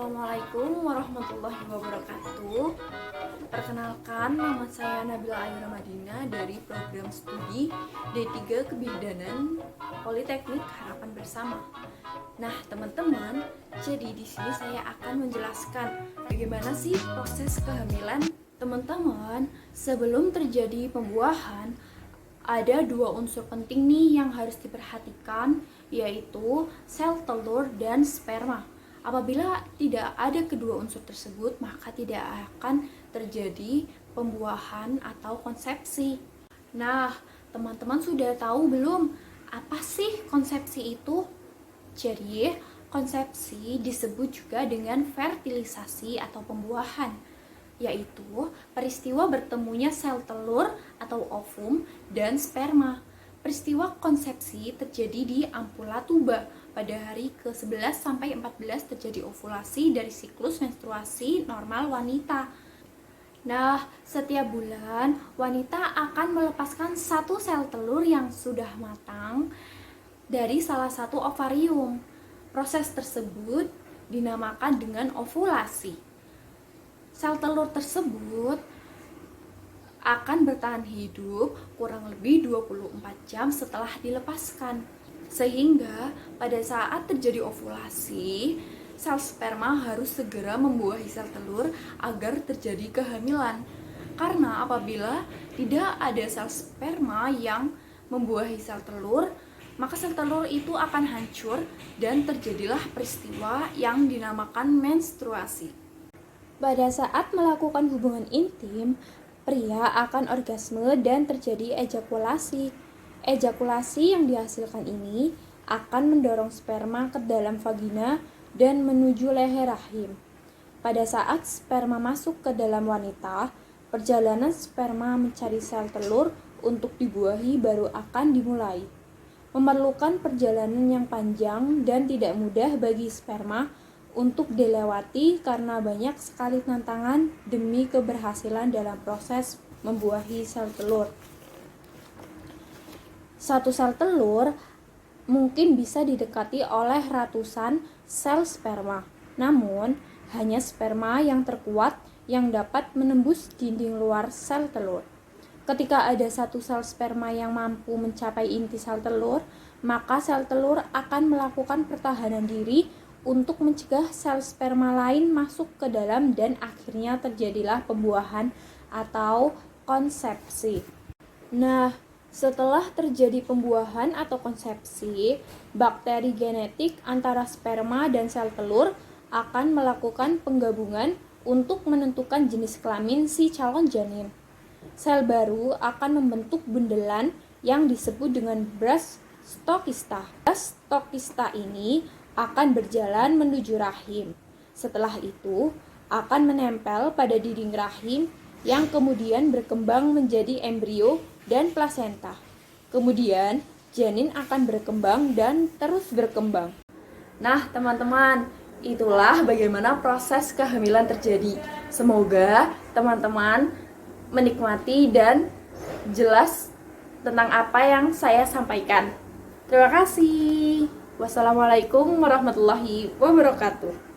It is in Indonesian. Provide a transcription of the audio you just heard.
Assalamualaikum warahmatullahi wabarakatuh. Perkenalkan, nama saya Nabila Ayu Ramadina dari program studi D3 Kebidanan Politeknik Harapan Bersama. Nah, teman-teman, jadi di sini saya akan menjelaskan bagaimana sih proses kehamilan. Teman-teman, sebelum terjadi pembuahan, ada dua unsur penting nih yang harus diperhatikan, yaitu sel telur dan sperma. Apabila tidak ada kedua unsur tersebut, maka tidak akan terjadi pembuahan atau konsepsi. Nah, teman-teman sudah tahu belum apa sih konsepsi itu? Jadi, konsepsi disebut juga dengan fertilisasi atau pembuahan, yaitu peristiwa bertemunya sel telur atau ovum dan sperma. Peristiwa konsepsi terjadi di ampula tuba. Pada hari ke-11 sampai 14 terjadi ovulasi dari siklus menstruasi normal wanita. Nah, setiap bulan wanita akan melepaskan satu sel telur yang sudah matang dari salah satu ovarium. Proses tersebut dinamakan dengan ovulasi. Sel telur tersebut akan bertahan hidup kurang lebih 24 jam setelah dilepaskan. Sehingga pada saat terjadi ovulasi, sel sperma harus segera membuahi sel telur agar terjadi kehamilan. Karena apabila tidak ada sel sperma yang membuahi sel telur, maka sel telur itu akan hancur dan terjadilah peristiwa yang dinamakan menstruasi. Pada saat melakukan hubungan intim, pria akan orgasme dan terjadi ejakulasi. Ejakulasi yang dihasilkan ini akan mendorong sperma ke dalam vagina dan menuju leher rahim. Pada saat sperma masuk ke dalam wanita, perjalanan sperma mencari sel telur untuk dibuahi baru akan dimulai. Memerlukan perjalanan yang panjang dan tidak mudah bagi sperma untuk dilewati karena banyak sekali tantangan demi keberhasilan dalam proses membuahi sel telur. Satu sel telur mungkin bisa didekati oleh ratusan sel sperma. Namun, hanya sperma yang terkuat yang dapat menembus dinding luar sel telur. Ketika ada satu sel sperma yang mampu mencapai inti sel telur, maka sel telur akan melakukan pertahanan diri untuk mencegah sel sperma lain masuk ke dalam dan akhirnya terjadilah pembuahan atau konsepsi. Nah, setelah terjadi pembuahan atau konsepsi, bakteri genetik antara sperma dan sel telur akan melakukan penggabungan untuk menentukan jenis kelamin si calon janin. Sel baru akan membentuk bundelan yang disebut dengan Bras stokista. Bras stokista ini akan berjalan menuju rahim. Setelah itu, akan menempel pada dinding rahim yang kemudian berkembang menjadi embrio dan plasenta. Kemudian, janin akan berkembang dan terus berkembang. Nah, teman-teman, itulah bagaimana proses kehamilan terjadi. Semoga teman-teman menikmati dan jelas tentang apa yang saya sampaikan. Terima kasih. Wassalamualaikum warahmatullahi wabarakatuh.